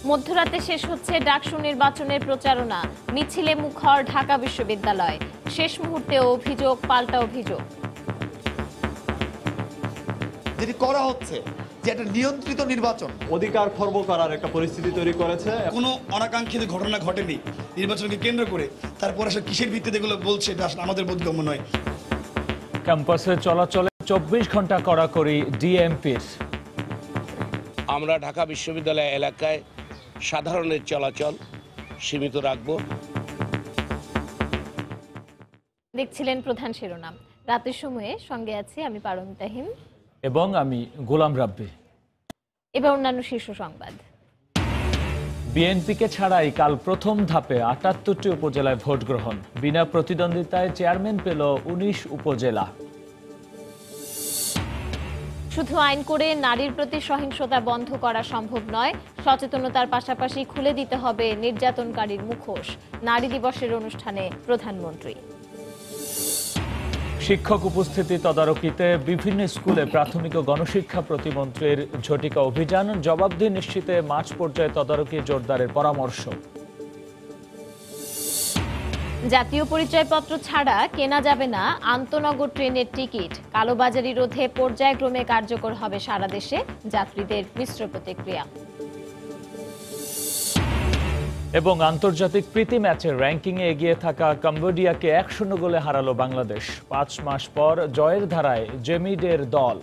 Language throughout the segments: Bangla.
মধ্যরাতে শেষ হচ্ছে ডাকসু নির্বাচনের প্রচারণা, মিছিলে মুখর ঢাকা বিশ্ববিদ্যালয়। শেষ মুহূর্তে অভিযোগ পাল্টা অভিযোগ। যেটি করা হচ্ছে যে একটা নিয়ন্ত্রিত নির্বাচন, অধিকার খর্ব করার একটা পরিস্থিতি তৈরি করেছে। কোনো অনাকাঙ্ক্ষিত ঘটনা ঘটেনি নির্বাচনকে কেন্দ্র করে, তারপর আসলে কিসের ভিত্তিতে এগুলো বলছে এটা আসলে আমাদের বোধগম্য নয়। ক্যাম্পাসে চলাচলে 24 ঘন্টা কড়াকড়ি ডিএমপির। আমরা ঢাকা বিশ্ববিদ্যালয় এলাকায় সাধারণের চলাচল সীমিত রাখব। দেখছিলেন প্রধান শিরোনাম। রাতের সময়ে সঙ্গে আছি আমি পারমিতা হিম এবং আমি গোলাম রাব্বি। এবার অন্যান্য শীর্ষ সংবাদ। বিএনপিকে ছাড়াই কাল প্রথম ধাপে ৭৮টি উপজেলায় ভোট গ্রহণ। বিনা প্রতিদ্বন্দ্বিতায় চেয়ারম্যান পেল ১৯ উপজেলা। শুধু আইন করে নারীর প্রতি সহিংসতা বন্ধ করা সম্ভব নয়, সচেতনতার পাশাপাশি খুলে দিতে হবে নির্যাতনকারীর মুখোশ। নারী দিবসের অনুষ্ঠানে প্রধানমন্ত্রী। শিক্ষক উপস্থিতি তদারকিতে বিভিন্ন স্কুলে প্রাথমিক ও গণশিক্ষা প্রতিমন্ত্রীর ঝটিকা অভিযান। জবাবদিহি নিশ্চিতে মাঠ পর্যায়ে তদারকি জোরদারের পরামর্শ। জাতীয় পরিচয়পত্র ছাড়া কেনা যাবে না আন্তনগর ট্রেনের টিকিট। কালোবাজারি রোধে পর্যায়ক্রমে কার্যকর হবে সারা দেশে, যাত্রীদের মিশ্র প্রতিক্রিয়া। এবং আন্তর্জাতিক প্রীতি ম্যাচের র্যাঙ্কিংয়ে এগিয়ে থাকা কম্বোডিয়াকে ১-০ গোলে হারালো বাংলাদেশ। ৫ মাস পর জয়ের ধারায় জেমিডের দল।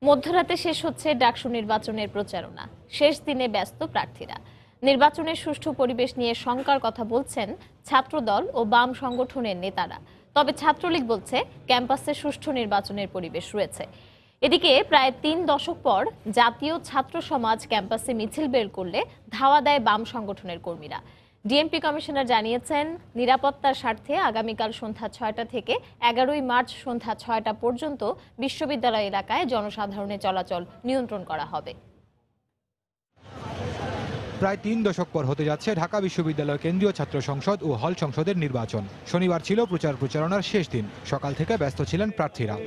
মধ্যরাতে শেষ হচ্ছে ডাকসু নির্বাচনের প্রচারণা। শেষ দিনে ব্যস্ত প্রার্থীরা। নির্বাচনের সুষ্ঠু পরিবেশ নিয়ে শঙ্কার কথা বলছেন ছাত্রদল ও বাম সংগঠনের নেতারা। তবে ছাত্রলীগ বলছে ক্যাম্পাসে সুষ্ঠু নির্বাচনের পরিবেশ রয়েছে। এদিকে প্রায় ৩ দশক পর জাতীয় ছাত্র সমাজ ক্যাম্পাসে মিছিল বের করলে ধাওয়া দেয় বাম সংগঠনের কর্মীরা। ডিএমপি কমিশনার জানিয়েছেন, নিরাপত্তার স্বার্থে আগামীকাল সন্ধ্যা ৬টা থেকে ১১ই মার্চ সন্ধ্যা ৬টা পর্যন্ত বিশ্ববিদ্যালয় এলাকায় জনসাধারণের চলাচল নিয়ন্ত্রণ করা হবে। প্রায় ৩ দশক পর হতে যাচ্ছে ঢাকা বিশ্ববিদ্যালয় কেন্দ্রীয় ছাত্র সংসদ ও হল সংসদের নির্বাচন। শনিবার ছিল প্রচারণার শেষ দিন। সকাল থেকে ব্যস্ত ছিলেন প্রার্থীরা।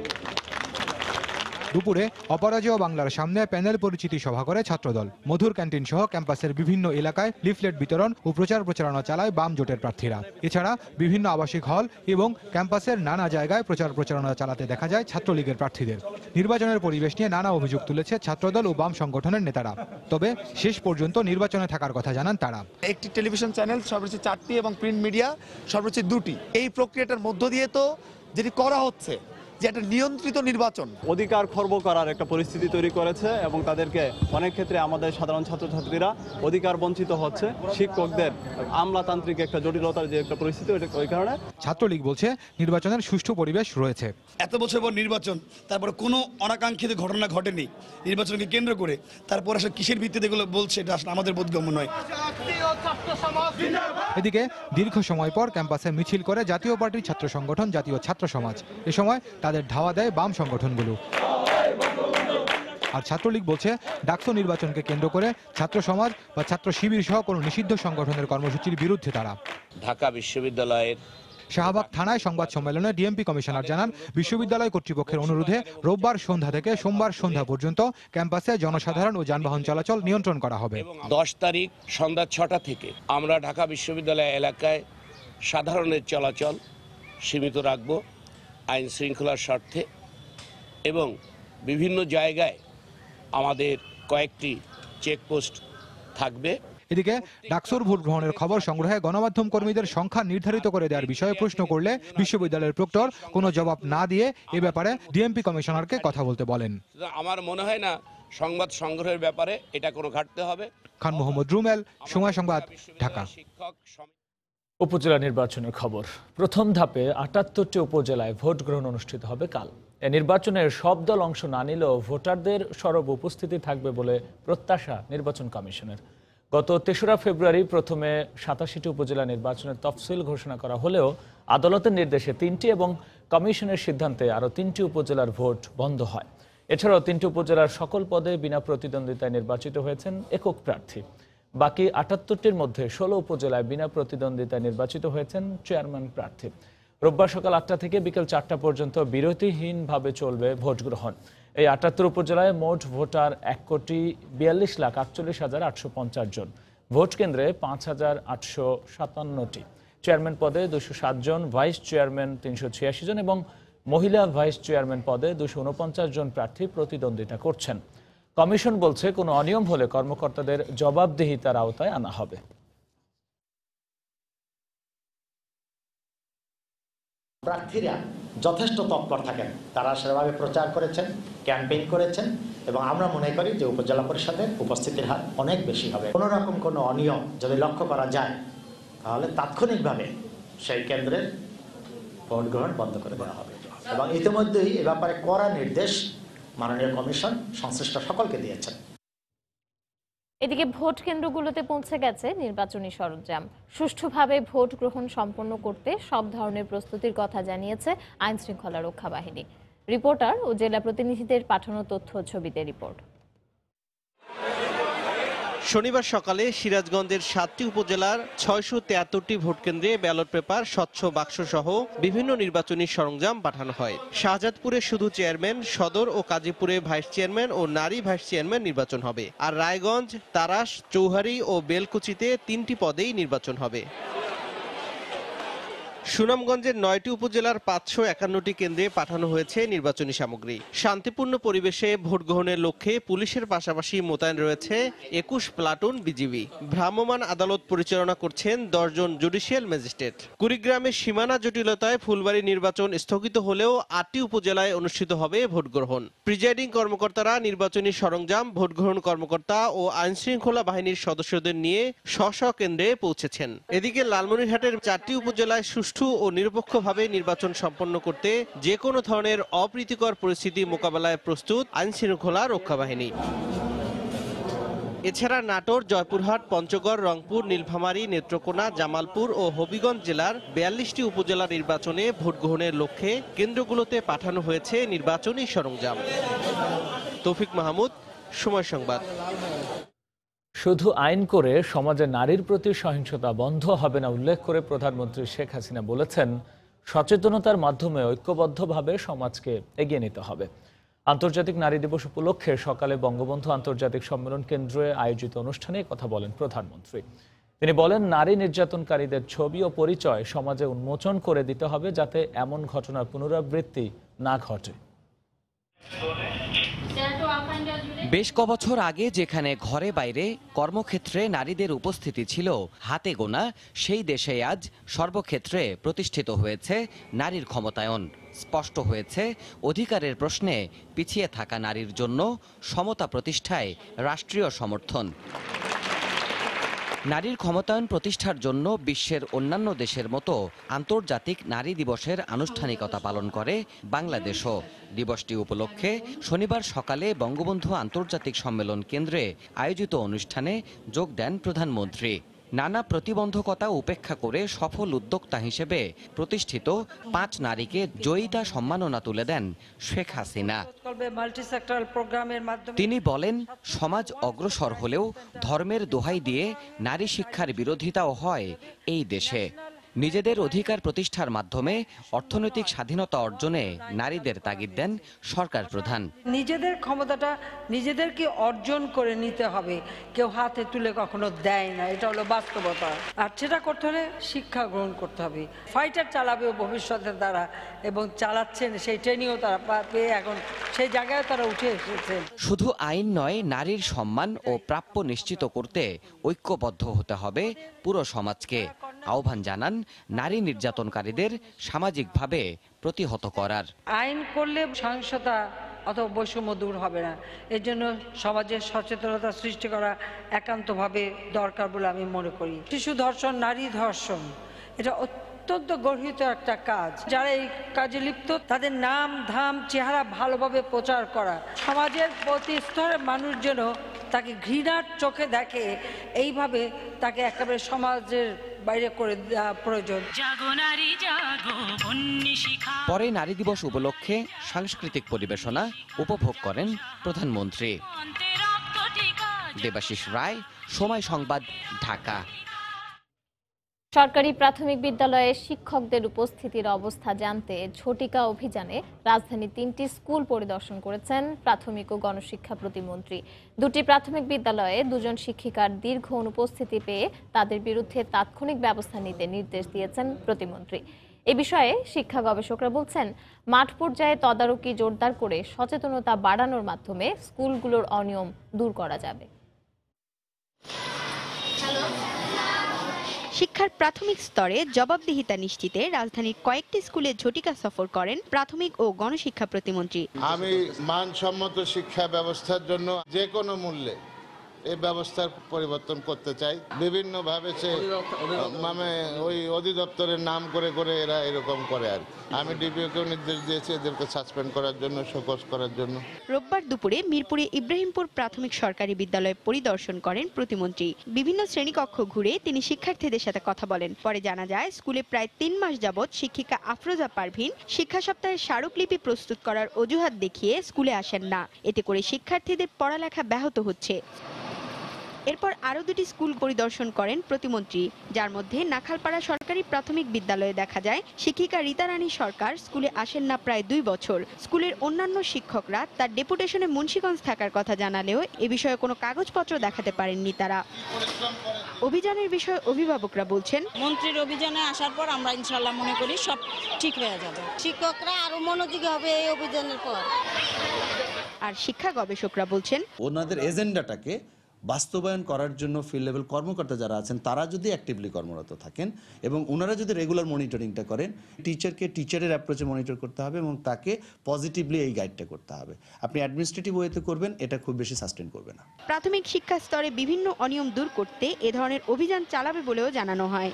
দুপুরে অপরাজেয় বাংলার সামনে প্যানেল পরিচিতি সভা করে ছাত্রদল। মধুর ক্যান্টিন সহ ক্যাম্পাসের বিভিন্ন এলাকায় লিফলেট বিতরণ ও প্রচারণা চালায় বাম জোটের প্রার্থীরা। এছাড়া বিভিন্ন আবাসিক হল এবং ক্যাম্পাসের নানা জায়গায় প্রচারণা চালাতে দেখা যায় ছাত্রলীগের প্রার্থীদের। নির্বাচনের পরিবেশ নিয়ে নানা অভিযোগ তুলেছে ছাত্রদল ও বাম সংগঠনের নেতারা। তবে শেষ পর্যন্ত নির্বাচনে থাকার কথা জানান তারা। একটি টেলিভিশন চ্যানেল সর্বোচ্চ 4টি এবং প্রিন্ট মিডিয়া সর্বোচ্চ 2টি। এই প্রক্রিয়াটার মধ্য দিয়ে তো যেটি করা হচ্ছে যে একটা নিয়ন্ত্রিত নির্বাচন, অধিকার খর্ব করার একটা পরিস্থিতি তৈরি করেছে এবং তাদেরকে অনেক ক্ষেত্রে আমাদের সাধারণ ছাত্রছাত্রীরা অধিকার বঞ্চিত হচ্ছে। শিক্ষকদের আমলাতান্ত্রিক একটা জটিলতার যে একটা পরিস্থিতি, ওই কারণে ছাত্রলীগ বলছে নির্বাচনের সুষ্ঠু পরিবেশ রয়েছে। এত বছর পর নির্বাচন, তারপরে কোনো অনাকাঙ্ক্ষিত ঘটনা ঘটেনি নির্বাচনকে কেন্দ্র করে, তারপর আসলে কিসের ভিত্তিতে এগুলো বলছে এটা আসলে আমাদের বোধগম্য নয়। এদিকে দীর্ঘ সময় পর ক্যাম্পাসে মিছিল করে জাতীয় পার্টির ছাত্র সংগঠন জাতীয় ছাত্র সমাজ। এ সময় তাদের ধাওয়া দেয় বাম সংগঠনগুলো। আর ছাত্রলীগ বলছে ডাকসু নির্বাচনকে কেন্দ্র করে ছাত্র সমাজ বা ছাত্র শিবির সহ কোনো নিষিদ্ধ সংগঠনের কর্মসূচির বিরুদ্ধে তারা। ঢাকা বিশ্ববিদ্যালয়ের শাহবাগ থানায় সংবাদ সম্মেলনে ডিএমপি কমিশনার জানান, বিশ্ববিদ্যালয় কর্তৃপক্ষের অনুরোধে রোববার সন্ধ্যা থেকে সোমবার সন্ধ্যা পর্যন্ত ক্যাম্পাসে জনসাধারণ ও যানবাহন চলাচল নিয়ন্ত্রণ করা হবে। 10 তারিখ সন্ধ্যা 6টা থেকে আমরা ঢাকা বিশ্ববিদ্যালয় এলাকায় সাধারণের চলাচল সীমিত রাখব আইন শৃঙ্খলার স্বার্থে, এবং বিভিন্ন জায়গায় আমাদের কয়েকটি চেকপোস্ট থাকবে। এদিকে ডাকসুর ভোট গ্রহণের খবর সংগ্রহে গণমাধ্যম কর্মীদের সংখ্যা নির্ধারিত করে দেওয়ার বিষয়ে প্রশ্ন করলে বিশ্ববিদ্যালয়ের প্রক্টর কোনো জবাব না দিয়ে এ ব্যাপারে ডিএমপি কমিশনারকে কথা বলতে বলেন। আমার মনে হয় না সংবাদ সংগ্রহের ব্যাপারে এটা কোনো ঘাটতে হবে। খান মোহাম্মদ রুমেল, সময় সংবাদ, ঢাকা। উপজেলা নির্বাচনের খবর। প্রথম ধাপে ৭৮টি উপজেলায় ভোট গ্রহণ অনুষ্ঠিত হবে কাল। এ নির্বাচনের সব দল অংশ না নিলেও ভোটারদের সরব উপস্থিতি থাকবে বলে প্রত্যাশা নির্বাচন কমিশনের। গত ৩রা ফেব্রুয়ারি প্রথমে ৮৭টি উপজেলা নির্বাচনের তফসিল ঘোষণা করা হলেও আদালতের নির্দেশে ৩টি এবং কমিশনের সিদ্ধান্তে আরও ৩টি উপজেলার ভোট বন্ধ হয়। এছাড়াও ৩টি উপজেলার সকল পদে বিনা প্রতিদ্বন্দ্বিতায় নির্বাচিত হয়েছেন একক প্রার্থী। বাকি ৭৮টির মধ্যে ১৬ উপজেলায় বিনা প্রতিদ্বন্দ্বিতায় নির্বাচিত হয়েছেন চেয়ারম্যান প্রার্থী। রোববার সকাল ৮টা থেকে বিকেল ৪টা পর্যন্ত বিরতিহীনভাবে চলবে ভোট গ্রহণ। এই ৭৮ উপজেলায় মোট ভোটার ১,৪২,৪৮,৮৫০ জন। ভোট কেন্দ্রে ৫,৮৫৭টি। চেয়ারম্যান পদে ২০৭ জন, ভাইস চেয়ারম্যান ৩৮৬ জন এবং মহিলা ভাইস চেয়ারম্যান পদে ২৪৯ জন প্রার্থী প্রতিদ্বন্দ্বিতা করছেন। কমিশন বলছে, কোনো অনিয়ম হলে কর্মকর্তাদের জবাবদিহিতার আওতায় আনা হবে। প্রার্থীরা যথেষ্ট তৎপর থাকেন, তারা সেভাবে প্রচার করেছেন, ক্যাম্পেইন করেছেন এবং আমরা মনে করি যে উপজেলা পরিষদের উপস্থিতির হার অনেক বেশি হবে। কোনো রকম কোনো অনিয়ম যদি লক্ষ্য করা যায় তাহলে তাৎক্ষণিকভাবে সেই কেন্দ্রের ভোট গ্রহণ বন্ধ করে দেওয়া হবে এবং ইতিমধ্যেই এ ব্যাপারে কড়া নির্দেশ মাননীয় কমিশন সংশ্লিষ্ট সকলকে দিয়েছেন। এদিকে ভোট কেন্দ্রগুলোতে পৌঁছে গেছে নির্বাচনী সরঞ্জাম। সুষ্ঠুভাবে ভোট গ্রহণ সম্পন্ন করতে সব ধরনের প্রস্তুতির কথা জানিয়েছে আইন শৃঙ্খলা রক্ষা বাহিনী। রিপোর্টার ও জেলা প্রতিনিধিদের পাঠানো তথ্য ছবিতে রিপোর্ট। শনিবার সকালে সিরাজগঞ্জের 7টি উপজেলার 673টি ভোটকেন্দ্রে ব্যালট পেপার, স্বচ্ছ বাক্স সহ বিভিন্ন নির্বাচনী সরঞ্জাম পাঠানো হয়। শাহজাদপুরে শুধু চেয়ারম্যান, সদর ও কাজীপুরে ভাইস চেয়ারম্যান ও নারী ভাইস চেয়ারম্যান নির্বাচন হবে। আর রায়গঞ্জ, তারাস, চৌহারি ও বেলকুচিতে 3টি পদেই নির্বাচন হবে। সুনামগঞ্জের 9টি উপজেলার 551টি কেন্দ্রে পাঠানো হয়েছে নির্বাচনী সামগ্রী। শান্তিপূর্ণ পরিবেশে ভোট গ্রহণের লক্ষ্যে পুলিশের পাশাপাশি মোতায়েন রয়েছে 21 প্লাটুন বিজিবি। ভ্রাম্যমাণ আদালত পরিচালনা করছেন 10 জন জুডিশিয়াল ম্যাজিস্ট্রেট। কুড়িগ্রামের সীমানা জটিলতায় ফুলবাড়ী নির্বাচন স্থগিত হলেও 8টি উপজেলায় অনুষ্ঠিত হবে ভোট গ্রহণ। প্রিজাইডিং কর্মকর্তারা নির্বাচনী সরঞ্জাম, ভোট গ্রহণ কর্মকর্তা ও আইন শৃঙ্খলা বাহিনীর সদস্যদের নিয়ে স্ব কেন্দ্রে পৌঁছেছেন। এদিকে লালমনিরহাটের 4টি উপজেলায় সুষ্ঠু ও নিরপেক্ষভাবে নির্বাচন সম্পন্ন করতে যে কোনো ধরনের অপ্রীতিকর পরিস্থিতি মোকাবেলায় প্রস্তুত আইন শৃঙ্খলা রক্ষা বাহিনী। এছাড়া নাটোর, জয়পুরহাট, পঞ্চগড়, রংপুর, নীলফামারী, নেত্রকোনা, জামালপুর ও হবিগঞ্জ জেলার 42টি উপজেলা নির্বাচনে ভোট গ্রহণের লক্ষ্যে কেন্দ্রগুলোতে পাঠানো হয়েছে নির্বাচনী সরঞ্জাম। তৌফিক মাহমুদ, সময় সংবাদ। শুধু আইন করে সমাজে নারীর প্রতি সহিংসতা বন্ধ হবে না উল্লেখ করে প্রধানমন্ত্রী শেখ হাসিনা বলেছেন, সচেতনতার মাধ্যমে ঐক্যবদ্ধভাবে সমাজকে এগিয়ে নিতে হবে। আন্তর্জাতিক নারী দিবস উপলক্ষে সকালে বঙ্গবন্ধু আন্তর্জাতিক সম্মেলন কেন্দ্রে আয়োজিত অনুষ্ঠানে কথা বলেন প্রধানমন্ত্রী। তিনি বলেন, নারী নির্যাতনকারীদের ছবি ও পরিচয় সমাজে উন্মোচন করে দিতে হবে যাতে এমন ঘটনার পুনরাবৃত্তি না ঘটে। বেশ কবছর আগে যেখানে ঘরে বাইরে কর্মক্ষেত্রে নারীদের উপস্থিতি ছিল হাতে গোনা, সেই দেশে আজ সর্বক্ষেত্রে প্রতিষ্ঠিত হয়েছে নারীর ক্ষমতায়ন। স্পষ্ট হয়েছে অধিকারের প্রশ্নে পিছিয়ে থাকা নারীর জন্য সমতা প্রতিষ্ঠায় রাষ্ট্রীয় সমর্থন। নারীর ক্ষমতায়ন প্রতিষ্ঠার জন্য বিশ্বের অন্যান্য দেশের মতো আন্তর্জাতিক নারী দিবসের আনুষ্ঠানিকতা পালন করে বাংলাদেশও। দিবসটি উপলক্ষে শনিবার সকালে বঙ্গবন্ধু আন্তর্জাতিক সম্মেলন কেন্দ্রে আয়োজিত অনুষ্ঠানে যোগ দেন প্রধানমন্ত্রী। নানা প্রতিবন্ধকতা উপেক্ষা করে সফল উদ্যোক্তা হিসেবে প্রতিষ্ঠিত 5 নারীকে জয়িতা সম্মাননা তুলে দেন শেখ হাসিনা। তিনি বলেন, সমাজ অগ্রসর হলেও ধর্মের দোহাই দিয়ে নারী শিক্ষার বিরোধিতাও হয় এই দেশে। নিজেদের অধিকার প্রতিষ্ঠার মাধ্যমে অর্থনৈতিক স্বাধীনতা অর্জনে নারীদের তাগিদ দেন সরকার প্রধান। নিজেদের ক্ষমতাটা নিজেদেরকে অর্জন করে নিতে হবে, কেউ হাতে তুলে কখনো দেয় না, এটা হলো বাস্তবতা। আর সেটা করতে হলে শিক্ষা গ্রহণ করতে হবে। ফাইটার চালাবে ভবিষ্যতে তারা, এবং চালাচ্ছেন, সেই ট্রেনিংও তারা পেয়ে এখন সেই জায়গায় তারা উঠে এসেছেন। শুধু আইন নয়, নারীর সম্মান ও প্রাপ্য নিশ্চিত করতে ঐক্যবদ্ধ হতে হবে পুরো সমাজকে। আহ্বান জানান নারী নির্যাতনকারীদের সামাজিকভাবে প্রতিহত করার। আইন করলে সহিংসতা অথবা বৈষম্য দূর হবে না, এর জন্য সমাজের সচেতনতা সৃষ্টি করা একান্তভাবে দরকার বলে আমি মনে করি। শিশু ধর্ষণ, নারী ধর্ষণ, এটা অত্যন্ত গর্হিত একটা কাজ। যারা এই কাজে লিপ্ত তাদের নাম ধাম চেহারা ভালোভাবে প্রচার করা, সমাজের প্রতি স্তরের মানুষ যেন তাকে ঘৃণার চোখে দেখে, এইভাবে তাকে একেবারে সমাজের বাইরে করে দেওয়া প্রয়োজন। পরে নারী দিবস উপলক্ষে সাংস্কৃতিক পরিবেশনা উপভোগ করেন প্রধানমন্ত্রী। দেবাশিস রায়, সময় সংবাদ, ঢাকা। সরকারি প্রাথমিক বিদ্যালয়ে শিক্ষকদের উপস্থিতির অবস্থা জানতে ঝটিকা অভিযানে রাজধানীর 3টি স্কুল পরিদর্শন করেছেন প্রাথমিক ও গণশিক্ষা প্রতিমন্ত্রী। 2টি প্রাথমিক বিদ্যালয়ে 2 জন শিক্ষিকার দীর্ঘ অনুপস্থিতি পেয়ে তাদের বিরুদ্ধে তাৎক্ষণিক ব্যবস্থা নিতে নির্দেশ দিয়েছেন প্রতিমন্ত্রী। এ বিষয়ে শিক্ষা গবেষকরা বলছেন, মাঠ পর্যায়ে তদারকি জোরদার করে সচেতনতা বাড়ানোর মাধ্যমে স্কুলগুলোর অনিয়ম দূর করা যাবে। শিক্ষার প্রাথমিক স্তরে জবাবদিহিতা নিশ্চিতে রাজধানীর কয়েকটি স্কুলে ঝটিকা সফর করেন প্রাথমিক ও গণশিক্ষা প্রতিমন্ত্রী। আমি মানসম্মত শিক্ষা ব্যবস্থার জন্য যে কোনো মূল্যে এই ব্যবস্থার পরিবর্তন করতে চাই। বিভিন্নভাবে সে মানে ওই অধিদপ্তরের নাম করে করে এরা এরকম করে। আর আমি ডিপিওকেও নির্দেশ দিয়েছি এদেরকে সাসপেন্ড করার জন্য, শোকজ করার জন্য। রোববার দুপুরে মিরপুরে ইব্রাহিমপুর প্রাথমিক সরকারি বিদ্যালয় পরিদর্শন করেন প্রতিমন্ত্রী। বিভিন্ন শ্রেণীকক্ষ ঘুরে তিনি শিক্ষার্থীদের সাথে কথা বলেন। পরে জানা যায়, স্কুলে প্রায় 3 মাস যাবৎ শিক্ষিকা আফরোজা পারভিন শিক্ষা সপ্তাহের স্মারকলিপি প্রস্তুত করার অজুহাত দেখিয়ে স্কুলে আসেন না। এতে করে শিক্ষার্থীদের পড়ালেখা ব্যাহত হচ্ছে। এরপর আরও 2টি স্কুল পরিদর্শন করেন প্রতিমন্ত্রী, যার মধ্যে নাখালপাড়া সরকারি প্রাথমিক বিদ্যালয়ে দেখা যায় শিক্ষিকা রীতা রানী সরকার স্কুলে আসেন না প্রায় 2 বছর। স্কুলের অন্যান্য শিক্ষকরা তার ডেপুটেশনে মুন্সিগঞ্জ থাকার কথা জানালেও এ বিষয়ে কোনো কাগজপত্র দেখাতে পারেননি তারা। অভিযানের বিষয়ে অভিভাবকরা বলছেন, মন্ত্রীর অভিযানে আসার পর আমরা ইনশাআল্লাহ মনে করি সব ঠিক হয়ে যাবে। শিক্ষকরা আরো মনোযোগী হবে এই অভিযানের পর। আর শিক্ষা গবেষকরা বলছেন, ওনাদের এজেন্ডাটাকে বাস্তবায়ন করার জন্য ফিল্ড লেভেল কর্মকর্তা যারা আছেন তারা যদি অ্যাক্টিভলি কর্মরত থাকেন এবং ওনারা যদি রেগুলার মনিটরিংটা করেন, টিচারকে টিচারের অ্যাপ্রোচে মনিটর করতে হবে এবং তাকে পজিটিভলি এই গাইডটা করতে হবে। আপনি অ্যাডমিনিস্ট্রেটিভ ওয়েতে করবেন, এটা খুব বেশি সাস্টেন করবে না। প্রাথমিক শিক্ষা স্তরে বিভিন্ন অনিয়ম দূর করতে এ ধরনের অভিযান চালাবে বলেও জানানো হয়।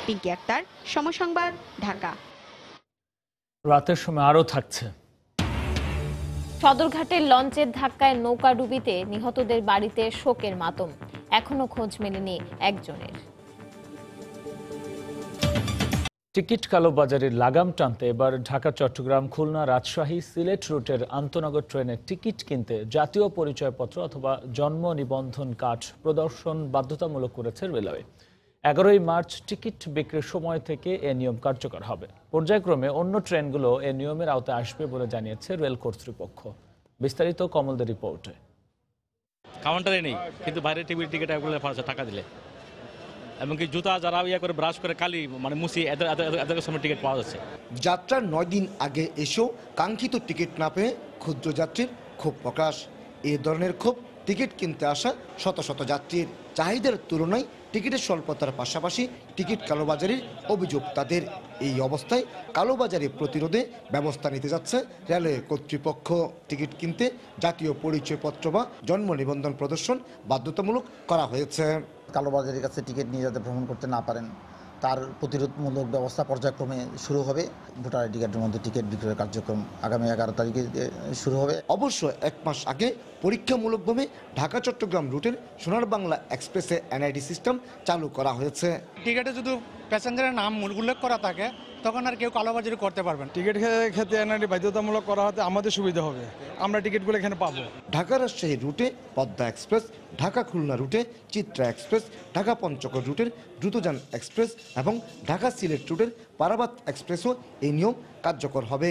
পিঙ্কি আক্তার, সময় সংবাদ, ঢাকা। রাতের সময় আরও থাকছে। সদরঘাটের লঞ্চের ধাক্কায় নৌকাডুবিতে নিহতদের বাড়িতে শোকের মাতম, এখনো খোঁজ মেলেনি একজনের। টিকিট কালোবাজারের লাগাম টানতে এবার ঢাকা, চট্টগ্রাম, খুলনা, রাজশাহী, সিলেট রুটের আন্তনগর ট্রেনের টিকিট কিনতে জাতীয় পরিচয়পত্র অথবা জন্ম নিবন্ধন কার্ড প্রদর্শন বাধ্যতামূলক করেছে রেলওয়ে। 11ই মার্চ টিকিট বিক্রির সময় থেকে এ নিয়ম কার্যকর হবে। পর্যায়ক্রমে অন্য ট্রেনগুলো এ নিয়মের আওতায় আসবে বলে জানিয়েছে রেল কর্তৃপক্ষ। বিস্তারিত কমলদের রিপোর্টে। কাউন্টারে নেই, কিন্তু বাইরে টিকিট টাকা দিলে, এমনকি জুতা যারা ইয়ে করে ব্রাশ করে কালি মানে মুছি এদের সময় টিকিট পাওয়া যাচ্ছে। যাত্রার 9 দিন আগে এসেও কাঙ্ক্ষিত টিকিট না পেয়ে ক্ষুদ্র যাত্রীর ক্ষোভ প্রকাশ। এ ধরনের ক্ষোভ টিকিট কিনতে আসা শত শত যাত্রীর। চাহিদার তুলনায় টিকিটের স্বল্পতার পাশাপাশি টিকিট কালোবাজারির অভিযোগ তাদের। এই অবস্থায় কালোবাজারি প্রতিরোধে ব্যবস্থা নিতে যাচ্ছে রেলওয়ে কর্তৃপক্ষ। টিকিট কিনতে জাতীয় পরিচয়পত্র বা জন্ম নিবন্ধন প্রদর্শন বাধ্যতামূলক করা হয়েছে। কালোবাজারির কাছে টিকিট নিয়ে যাতে ভ্রমণ করতে না পারেন তার প্রতিরোধমূলক ব্যবস্থা পর্যায়ক্রমে শুরু হবে। ভোটার আইডি কার্ডের মধ্যে টিকিট বিক্রয়ের কার্যক্রম আগামী 11 তারিখে শুরু হবে। অবশ্য 1 মাস আগে পরীক্ষামূলকভাবে ঢাকা চট্টগ্রাম রুটের সোনার বাংলা এক্সপ্রেসে এনআইডি সিস্টেম চালু করা হয়েছে। টিকিটে যদি প্যাসেঞ্জারের নাম উল্লেখ করা থাকে তখন আর কেউ কালোবাজারি করতে পারবেন। টিকিট ক্ষেত্রে এনআইডি বাধ্যতামূলক করা হতে আমাদের সুবিধা হবে, আমরা টিকিটগুলো এখানে পাবো। ঢাকা রাজশাহী রুটে পদ্মা এক্সপ্রেস, ঢাকা খুলনা রুটে চিত্রা এক্সপ্রেস, ঢাকা পঞ্চগড় রুটের দ্রুতযান এক্সপ্রেস এবং ঢাকা সিলেট রুটের পারাবাত এক্সপ্রেসও এই নিয়ম কার্যকর হবে।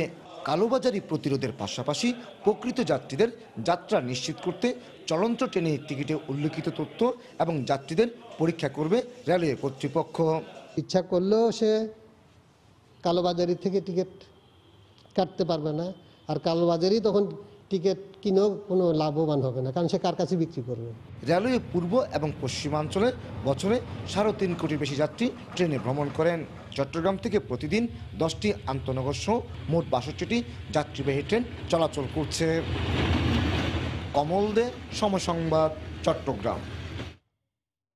কালোবাজারি প্রতিরোধের পাশাপাশি প্রকৃত যাত্রীদের যাত্রা নিশ্চিত করতে চলন্ত ট্রেনের টিকিটে উল্লেখিত তথ্য এবং যাত্রীদের পরীক্ষা করবে রেলওয়ে কর্তৃপক্ষ। ইচ্ছা করলেও সে কালোবাজারি থেকে টিকিট কাটতে পারবে না, আর কালোবাজারি তখন টিকিট কিনেও কোনো লাভবান হবে না, কারণ সে কার কাছে বিক্রি করবে। রেলওয়ে পূর্ব এবং পশ্চিমাঞ্চলে বছরে 3.5 কোটির বেশি যাত্রী ট্রেনে ভ্রমণ করেন। চট্টগ্রাম থেকে প্রতিদিন 10টি আন্তনগর সহ মোট 62টি যাত্রীবাহী ট্রেন চলাচল করছে। কমল দে, সময় সংবাদ, চট্টগ্রাম।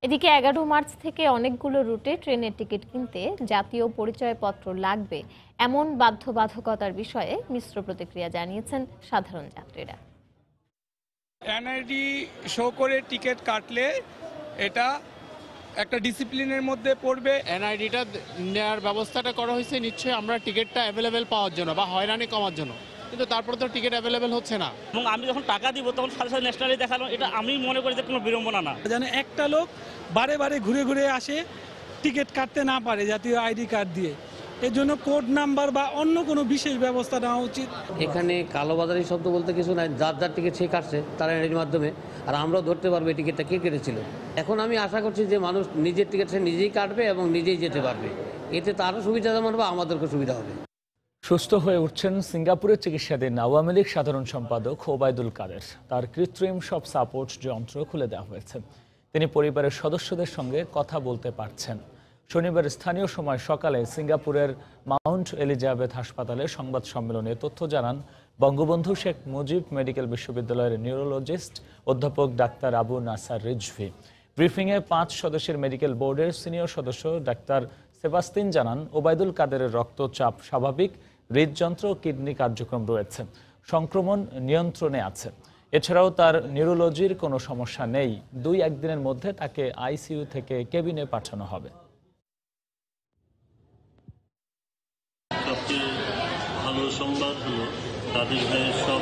এদিকে 11 মার্চ থেকে অনেকগুলো রুটে ট্রেনের টিকিট কিনতে জাতীয় পরিচয়পত্র লাগবে এমন বাধ্যবাধকতার বিষয়ে মিশ্র প্রতিক্রিয়া জানিয়েছেন সাধারণ যাত্রীরা। এনআইডি শো করে টিকিট কাটলে এটা একটা ডিসিপ্লিনের মধ্যে পড়বে। এনআইডিটা নেওয়ার ব্যবস্থাটা করা হয়েছে নিশ্চয়ই আমরা টিকিটটা অ্যাভেলেবেল পাওয়ার জন্য বা হয়রানি কমার জন্য, কিন্তু তারপরে তো টিকিট অ্যাভেলেবেল হচ্ছে না। এবং আমি যখন টাকা দিব তখন সাথে সাথে ন্যাশনালি দেখানো, এটা আমি মনে করি যে কোনো বিড়ম্বনা না। যেন একটা লোক বারে বারে ঘুরে ঘুরে আসে টিকিট কাটতে না পারে জাতীয় আইডি কার্ড দিয়ে, এর জন্য কোড নাম্বার বা অন্য কোনো বিশেষ ব্যবস্থা নেওয়া উচিত। এখানে কালোবাজারি শব্দ বলতে কিছু নাই, যার যার টিকিট সে কাটছে তার এর মাধ্যমে, আর আমরাও ধরতে পারবো এই টিকিটটা কে কেটেছিল। এখন আমি আশা করছি যে মানুষ নিজের টিকিট সে নিজেই কাটবে এবং নিজেই যেতে পারবে, এতে তারও সুবিধা যেমন হবে আমাদেরকেও সুবিধা হবে। সুস্থ হয়ে উঠছেন সিঙ্গাপুরে চিকিৎসাধীন আওয়ামী লীগ সাধারণ সম্পাদক ওবায়দুল কাদের। তার কৃত্রিম সব সাপোর্ট যন্ত্র খুলে দেওয়া হয়েছে। তিনি পরিবারের সদস্যদের সঙ্গে কথা বলতে পারছেন। শনিবার স্থানীয় সময় সকালে সিঙ্গাপুরের মাউন্ট এলিজাবেথ হাসপাতালে সংবাদ সম্মেলনে তথ্য জানান বঙ্গবন্ধু শেখ মুজিব মেডিকেল বিশ্ববিদ্যালয়ের নিউরোলজিস্ট অধ্যাপক ডাক্তার আবু নাসার রিজভী। ব্রিফিংয়ে 5 সদস্যের মেডিকেল বোর্ডের সিনিয়র সদস্য ডাক্তার সেবাস্তিন জানান ওবায়দুল কাদেরের রক্তচাপ স্বাভাবিক, হৃদযন্ত্র ও কিডনি কার্যক্রম রয়েছে, সংক্রমণ নিয়ন্ত্রণে আছে। এছাড়াও তার নিউরোলজির কোনো সমস্যা নেই। 2-1 দিনের মধ্যে তাকে আইসিইউ থেকে কেবিনে পাঠানো হবে। সবচেয়ে ভালো সংবাদ হলো তাদের গায়ে সব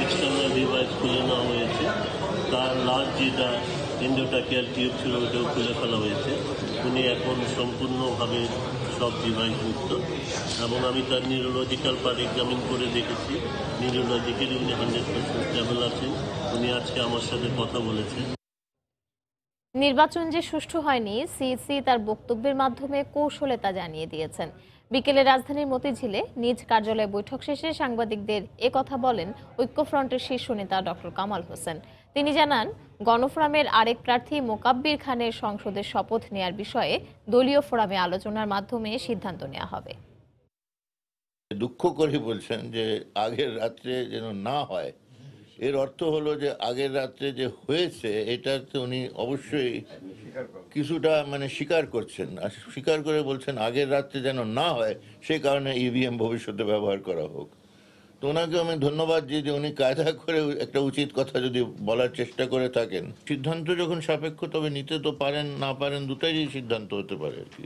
এক্সটার্নাল ডিভাইস খুলে নেওয়া হয়েছে। তার লাস্ট যেটা এন্ডোটাকিয়াল টিউব ছিল ওটাও খুলে ফেলা হয়েছে। উনি এখন সম্পূর্ণভাবে সব ডিভাইস মুক্ত, এবং আমি তার নিউরোলজিক্যাল পার্ট এক্সামিন করে দেখেছি। নিউরোলজিক্যালি উনি 100% স্টেবল আছেন। উনি আজকে আমার সাথে কথা বলেছেন। নির্বাচন যে সুষ্ঠু হয়নি, সিইসি তার বক্তব্যের মাধ্যমে কৌশলে তা জানিয়ে দিয়েছেন। বিকেলে রাজধানীর মতিঝিলে নিজ কার্যালয়ে বৈঠক শেষে সাংবাদিকদের একথা বলেন ঐক্যফ্রন্টের শীর্ষ নেতা ডক্টর কামাল হোসেন। তিনি জানান, গণফোরামের আরেক প্রার্থী মোকাব্বির খানের সংসদের শপথ নেয়ার বিষয়ে দলীয় ফোরামে আলোচনার মাধ্যমে সিদ্ধান্ত নেওয়া হবে। দুঃখ করে বলছেন যে আগের রাত্রে যেন না হয়, এর অর্থ হলো যে আগের রাত্রে যে হয়েছে এটাতে উনি অবশ্যই কিছুটা স্বীকার করছেন, আর স্বীকার করে বলছেন আগের রাত্রে যেন না হয় সেই কারণে ইভিএম ভবিষ্যতে ব্যবহার করা হোক। তো ওনাকে আমি ধন্যবাদ দিই যে উনি কায়দা করে একটা উচিত কথা যদি বলার চেষ্টা করে থাকেন। সিদ্ধান্ত যখন সাপেক্ষ তবে নিতে তো পারেন, না পারেন, দুটাই সিদ্ধান্ত হতে পারে আর কি।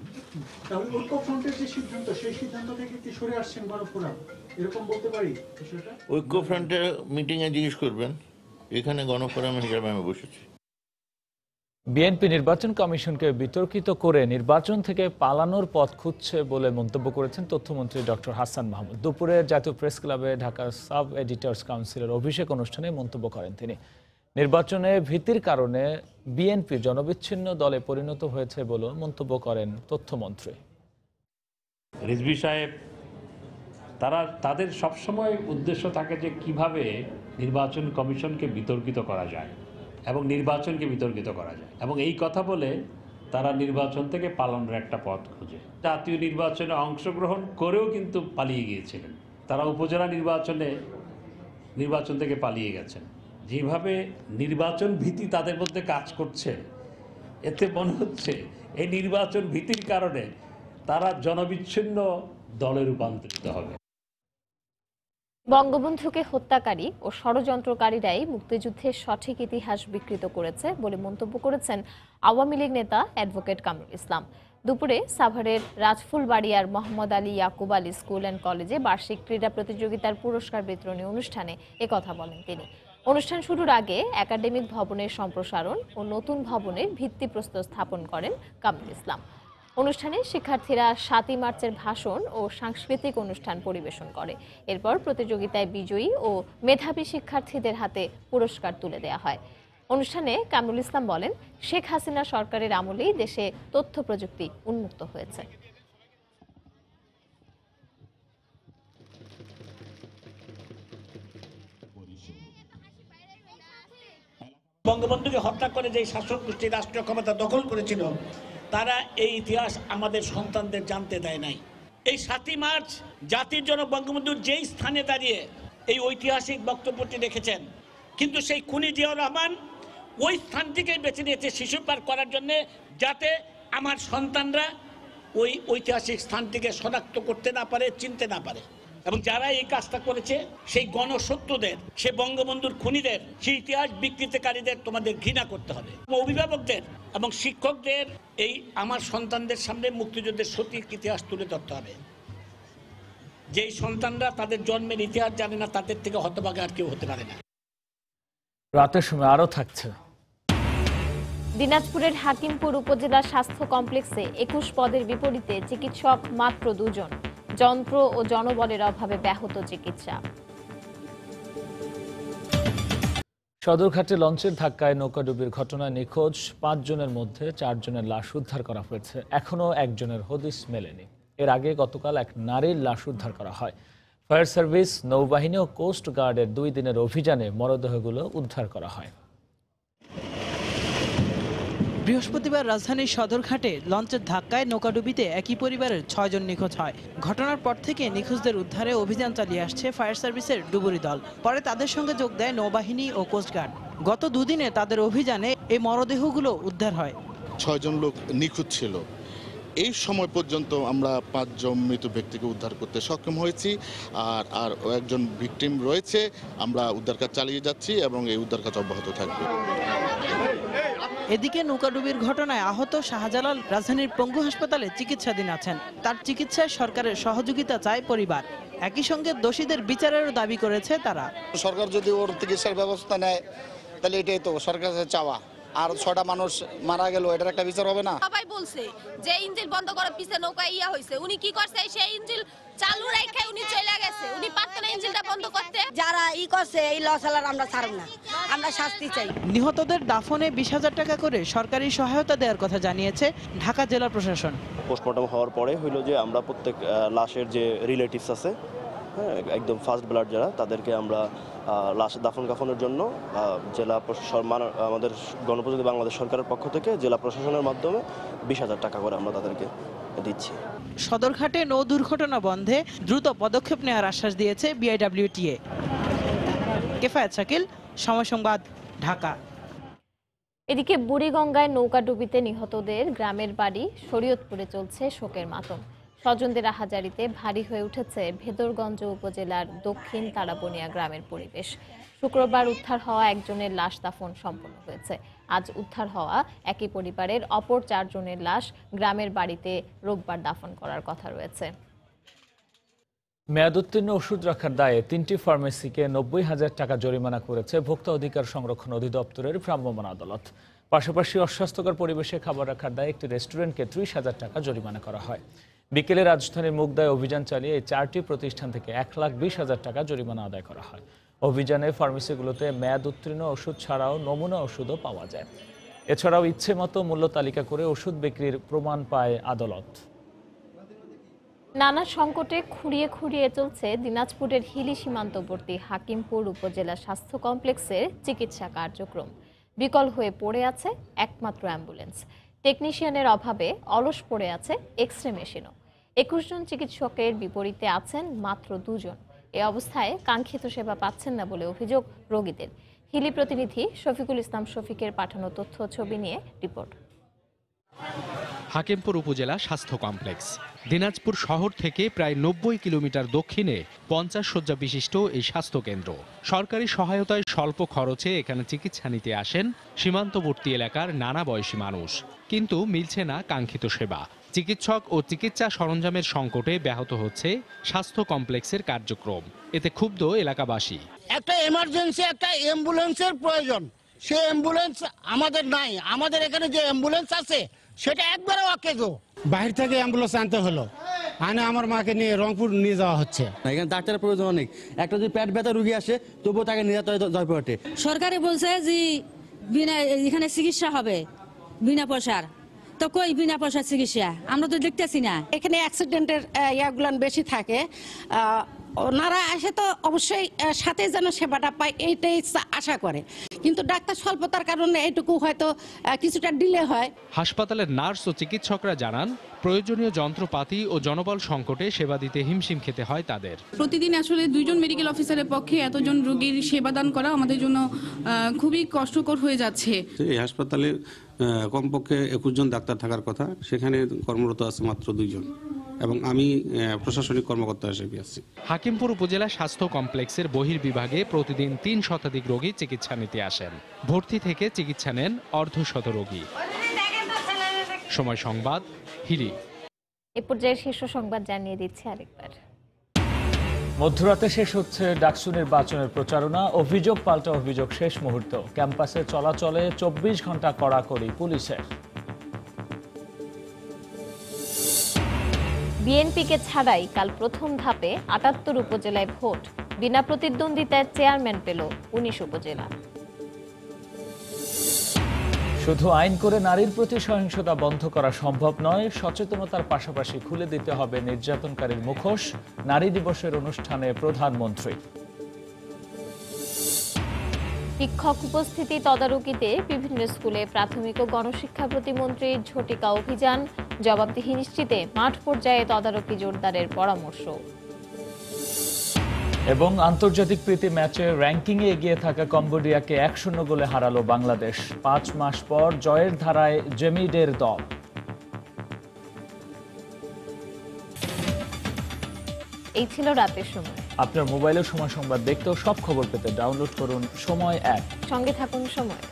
ঐক্যফ্রন্টের মিটিংয়ে জিজ্ঞেস করবেন, এখানে গণফোরাম হিসাবে আমি বসেছি। বিএনপি নির্বাচন কমিশনকে বিতর্কিত করে নির্বাচন থেকে পালানোর পথ খুঁজছে বলে মন্তব্য করেছেন তথ্যমন্ত্রী ডক্টর হাসান মাহমুদ। দুপুরে জাতীয় প্রেস ক্লাবে ঢাকার সাব এডিটর্স কাউন্সিলের অভিষেক অনুষ্ঠানে মন্তব্য করেন তিনি। নির্বাচনে ভীতির কারণে বিএনপি জনবিচ্ছিন্ন দলে পরিণত হয়েছে বলে মন্তব্য করেন তথ্যমন্ত্রী। রিজভী সাহেব তাদের সবসময় উদ্দেশ্য থাকে যে কিভাবে নির্বাচন কমিশনকে বিতর্কিত করা যায় এবং নির্বাচনকে বিতর্কিত করা যায়, এবং এই কথা বলে তারা নির্বাচন থেকে পালানোর একটা পথ খুঁজে। জাতীয় নির্বাচনে অংশগ্রহণ করেও কিন্তু পালিয়ে গিয়েছিলেন, তারা উপজেলা নির্বাচন থেকে পালিয়ে গেছেন। যেভাবে নির্বাচন ভীতি তাদের মধ্যে কাজ করছে, এতে মনে হচ্ছে এই নির্বাচন ভীতির কারণে তারা জনবিচ্ছিন্ন দলে রূপান্তরিত হবে। বঙ্গবন্ধুকে হত্যাকারী ও ষড়যন্ত্রকারীরাই মুক্তিযুদ্ধের সঠিক ইতিহাস বিকৃত করেছে বলে মন্তব্য করেছেন আওয়ামী লীগ নেতা অ্যাডভোকেট কামরুল ইসলাম। দুপুরে সাভারের রাজফুলবাড়িয়ার মোহাম্মদ আলী ইয়াকুব আলী স্কুল অ্যান্ড কলেজে বার্ষিক ক্রীড়া প্রতিযোগিতার পুরস্কার বিতরণী অনুষ্ঠানে একথা বলেন তিনি। অনুষ্ঠান শুরুর আগে একাডেমিক ভবনের সম্প্রসারণ ও নতুন ভবনের ভিত্তিপ্রস্তর স্থাপন করেন কামরুল ইসলাম। অনুষ্ঠানে শিক্ষার্থীরা 7 মার্চের ভাষণ ও সাংস্কৃতিক অনুষ্ঠান পরিবেশন করে। এরপর প্রতিযোগিতায় বিজয়ী ও মেধাবী শিক্ষার্থীদের হাতে পুরস্কার তুলে দেওয়া হয়। অনুষ্ঠানে কামরুল ইসলাম বলেন, শেখ হাসিনা সরকারের আমলেই দেশে তথ্য প্রযুক্তি উন্মুক্ত হয়েছে। বঙ্গবন্ধুকে হত্যা করে যে শাসক গোষ্ঠী রাষ্ট্রীয় ক্ষমতা দখল করেছিল, তারা এই ইতিহাস আমাদের সন্তানদের জানতে দেয় নাই। এই 7 মার্চ জাতির জনক বঙ্গবন্ধুর যেই স্থানে দাঁড়িয়ে এই ঐতিহাসিক বক্তব্যটি রেখেছেন, কিন্তু সেই খুনি জিয়াউর রহমান ওই স্থানটিকেই বেছে নিয়েছে শিশু পার্ক করার জন্য, যাতে আমার সন্তানরা ওই ঐতিহাসিক স্থানটিকে শনাক্ত করতে না পারে, চিনতে না পারে। এবং যারা এই কাজটা করেছে সেই গণশত্রুদের, সেই বঙ্গবন্ধুর খুনিদের, সেই ইতিহাস বিকৃতিকারীদের তোমাদের ঘৃণা করতে হবে। অভিভাবকদের এবং শিক্ষকদের এই আমার সন্তানদের সামনে মুক্তিযুদ্ধের সঠিক ইতিহাস তুলে ধরতে হবে। যেই সন্তানরা তাদের জন্মের ইতিহাস জানে না, তাদের থেকে হতভাগা আর কেউ হতে পারে না। রাতের সময় আরও থাকছে। দিনাজপুরের হাকিমপুর উপজেলা স্বাস্থ্য কমপ্লেক্সে 21 পদের বিপরীতে চিকিৎসক মাত্র 2 জন। যন্ত্র ও জনবলের অভাবে ব্যাহত চিকিৎসা। সদরঘাটে লঞ্চের ধাক্কায় নৌকাডুবির ঘটনায় নিখোঁজ 5 জনের মধ্যে 4 জনের লাশ উদ্ধার করা হয়েছে। এখনও একজনের হদিস মেলেনি। এর আগে গতকাল এক নারীর লাশ উদ্ধার করা হয়। ফায়ার সার্ভিস, নৌবাহিনী ও কোস্ট গার্ডের 2 দিনের অভিযানে মরদেহগুলো উদ্ধার করা হয়। বৃহস্পতিবার রাজধানীর সদরঘাটে লঞ্চের ধাক্কায় নৌকাডুবিতে একই পরিবারের 6 জন নিখোঁজ হয়। ঘটনার পর থেকে নিখোঁজদের উদ্ধারে অভিযান চালিয়ে আসছে ফায়ার সার্ভিসের ডুবুরি দল। পরে তাদের সঙ্গে যোগ দেয় নৌবাহিনী ও কোস্টগার্ড। গত 2 দিনে তাদের অভিযানে এই মরদেহগুলো উদ্ধার হয়। 6 জন লোক নিখোঁজ ছিল। এই সময় পর্যন্ত আমরা 5 জন মৃত ব্যক্তিকে উদ্ধার করতে সক্ষম হয়েছি। আর একজন ভিকটিম রয়েছে। আমরা উদ্ধার কাজ চালিয়ে যাচ্ছি এবং এই উদ্ধার কাজ অব্যাহত থাকবে। এদিকে নৌকাডুবির ঘটনায় আহত শাহজালাল রাজধানীর পঙ্গু হাসপাতালে চিকিৎসাধীন আছেন। তার চিকিৎসায় সরকারের সহযোগিতা চায় পরিবার। একই সঙ্গে দোষীদের বিচারেরও দাবি করেছে তারা। সরকার যদি ওর চিকিৎসার ব্যবস্থা নেয় তাহলে এটাই তো সরকারের চাওয়া। আর 6টা মানুষ মারা গেল, এটার একটা বিচার হবে না? সবাই বলছে যে ইঞ্জিন বন্ধ করার পিছে নৌকা ইয়া হয়েছে, উনি কি করছে? সেই ইঞ্জিন চালু রেখে উনি চলে গেছে। উনি পারতেন না ইঞ্জিনটা বন্ধ করতে। যারা করছে এই লসালার আমরা ছাড়ব না, আমরা শাস্তি চাই। নিহতদের দাফনে 20,000 টাকা করে সরকারি সহায়তা দেওয়ার কথা জানিয়েছে ঢাকা জেলা প্রশাসন। পোস্টমর্টম হওয়ার পরে হইল যে আমরা প্রত্যেক লাশের যে রিলেটিভস আছে, হ্যাঁ, একদম ফার্স্ট ব্লাড যারা, তাদেরকে আমরা লাশ দাফন কাফনের জন্য জেলা প্রশাসন, আমাদের গণপ্রজাতন্ত্রী বাংলাদেশ সরকারের পক্ষ থেকে জেলা প্রশাসনের মাধ্যমে 20,000 টাকা করে আমরা তাদেরকে দিচ্ছি। সদরঘাটে নৌ দুর্ঘটনা বন্ধে দ্রুত পদক্ষেপ নেওয়ার আশ্বাস দিয়েছে বিআইডব্লিউটিএ। কেফায়েত শাকিল, সময় সংবাদ, ঢাকা। এদিকে বুড়িগঙ্গায় নৌকাডুবিতে নিহতদের গ্রামের বাড়ি শরীয়তপুরে চলছে শোকের মাতম। স্বজনদের আহাজারিতে ভারী হয়ে উঠেছে ভেদরগঞ্জ উপজেলার দক্ষিণ তারাবনিয়া গ্রামের পরিবেশ। শুক্রবার উদ্ধার হওয়া একজনের লাশ দাফন সম্পন্ন হয়েছে। আজ উদ্ধার হওয়া একই পরিবারের অপর 4 জনের লাশ গ্রামের বাড়িতে রোববার দাফন করার কথা রয়েছে। মেয়াদোত্তীর্ণ ওষুধ রাখার দায়ে 3টি ফার্মেসিকে 90,000 টাকা জরিমানা করেছে ভোক্তা অধিকার সংরক্ষণ অধিদপ্তরের ভ্রাম্যমাণ আদালত। পাশাপাশি অস্বাস্থ্যকর পরিবেশে খাবার রাখার দায়ে একটি রেস্টুরেন্টকে 30,000 টাকা জরিমানা করা হয়। বিকেলে রাজধানীর মুগদায় অভিযান চালিয়ে এই 4টি প্রতিষ্ঠান থেকে 1,20,000 টাকা জরিমানা আদায় করা হয়। অভিযানে ফার্মেসিগুলোতে মেয়াদ উত্তীর্ণ ওষুধ ছাড়াও নমুনা ওষুধও পাওয়া যায়। এছাড়াও ইচ্ছে মতো মূল্য তালিকা করে ওষুধ বিক্রির প্রমাণ পায় আদালত। নানা সংকটে খুঁড়িয়ে খুঁড়িয়ে চলছে দিনাজপুরের হিলি সীমান্তবর্তী হাকিমপুর উপজেলা স্বাস্থ্য কমপ্লেক্সের চিকিৎসা কার্যক্রম। বিকল হয়ে পড়ে আছে একমাত্র অ্যাম্বুলেন্স। টেকনিশিয়ানের অভাবে অলস পড়ে আছে এক্স-রে মেশিনও। 21 জন চিকিৎসকের বিপরীতে আছেন মাত্র 2 জন। এ অবস্থায় কাঙ্ক্ষিত সেবা পাচ্ছেন না বলে অভিযোগ রোগীদের। হিলি প্রতিনিধি শফিকুল ইসলাম শফিকের পাঠানো তথ্য ছবি নিয়ে রিপোর্ট। হাকিমপুর উপজেলা স্বাস্থ্য কমপ্লেক্স দিনাজপুর শহর থেকে প্রায় 90 কিলোমিটার দক্ষিণে 50 শয্যা বিশিষ্ট এই স্বাস্থ্য কেন্দ্র। সরকারি সহায়তায় স্বল্প খরচে এখানে চিকিৎসা নিতে আসেন সীমান্তবর্তী এলাকার নানা বয়সী মানুষ, কিন্তু মিলছে না কাঙ্ক্ষিত সেবা। চিকিৎসক ও চিকিৎসা সরঞ্জামের সংকটে ব্যাহত হচ্ছে স্বাস্থ্য কমপ্লেক্সের কার্যক্রম। এতে ক্ষুব্ধ এলাকাবাসী। একটা এমার্জেন্সি একটা অ্যাম্বুলেন্সের প্রয়োজন, সেই অ্যাম্বুলেন্স আমাদের নাই। আমাদের এখানে যে অ্যাম্বুলেন্স আছে সেটা একবারে অকেজো। বাইরে থেকে অ্যাম্বুলেন্স আনতে হলো, আনে আমার মাকে নিয়ে রংপুর নিয়ে যাওয়া হচ্ছে। এখানে ডাক্তারের প্রয়োজন অনেক। একটা যদি পেট ব্যথা রুগী আসে তবুও তাকে নিয়ে যেতে হয় জয়পুরহাটে। সরকারে বলছে যে বিনা এখানে চিকিৎসা হবে বিনা পয়সার, তো কই বিনা পয়সার চিকিৎসা আমরা তো দেখতেছি না। এখানে অ্যাক্সিডেন্টের ইয়াগুলান বেশি থাকে, ওনারা এসে তো অবশ্যই সাথে যেন সেবাটা পায় এইটাই আশা করে, কিন্তু ডাক্তার স্বল্পতার কারণে এইটুকু হয়তো কিছুটা ডিলে হয়। হাসপাতালের নার্স ও চিকিৎসকরা জানান প্রয়োজনীয় যন্ত্রপাতি ও জনবল সংকটে সেবা দিতে হিমশিম খেতে হয় তাদের। প্রতিদিন আসলে 2 জন মেডিকেল অফিসারের পক্ষে এতজন রোগীর সেবাদান করা আমাদের জন্য খুবই কষ্টকর হয়ে যাচ্ছে। এই হাসপাতালে কমপক্ষে 21 জন ডাক্তার থাকার কথা, সেখানে কর্মরত আছে মাত্র 2 জন এবং আমি প্রশাসনিক কর্মকর্তা হিসেবে আছি। হাকিমপুর উপজেলা স্বাস্থ্য কমপ্লেক্সের বহির্বিভাগে প্রতিদিন 3 শতাধিক রোগী চিকিৎসা নিতে আসেন। ভর্তি থেকে চিকিৎসা নেন অর্ধশত রোগী। সময় সংবাদ, হিলি। এ পর্যায়ে শীর্ষ সংবাদ জানিয়ে দিচ্ছি আরেকবার। মধ্যরাতে শেষ হচ্ছে ডাকসু নির্বাচনের প্রচারণা, অভিযোগ পাল্টা অভিযোগ শেষ মুহূর্ত। ক্যাম্পাসে চলাচলে 24 ঘন্টা কড়াকড়ি পুলিশের। বিএনপিকে ছাড়াই কাল প্রথম ধাপে ৭৮ উপজেলায় ভোট, বিনা প্রতিদ্বন্দ্বিতায় চেয়ারম্যান পেল 19 উপজেলা। শুধু আইন করে নারীর প্রতি সহিংসতা বন্ধ করা সম্ভব নয়, সচেতনতার পাশাপাশি খুলে দিতে হবে নির্যাতনকারীর মুখোশ। নারী দিবসের অনুষ্ঠানে প্রধানমন্ত্রী। শিক্ষক উপস্থিতি তদারকিতে বিভিন্ন স্কুলে প্রাথমিক ও গণশিক্ষা প্রতিমন্ত্রীর ঝটিকা অভিযান, জবাবদিহি নিশ্চিতে মাঠ পর্যায়ে তদারকি জোরদারের পরামর্শ। এবং আন্তর্জাতিক প্রীতি ম্যাচে র্যাঙ্কিংয়ে এগিয়ে থাকা কম্বোডিয়াকে 1-0 গোলে হারালো বাংলাদেশ। 5 মাস পর জয়ের ধারায় জেমিডের দল। এই ছিল রাতের সময়। আপনার মোবাইলের সময় সংবাদ দেখতেও সব খবর পেতে ডাউনলোড করুন সময় অ্যাপ। সঙ্গে থাকুন সময়।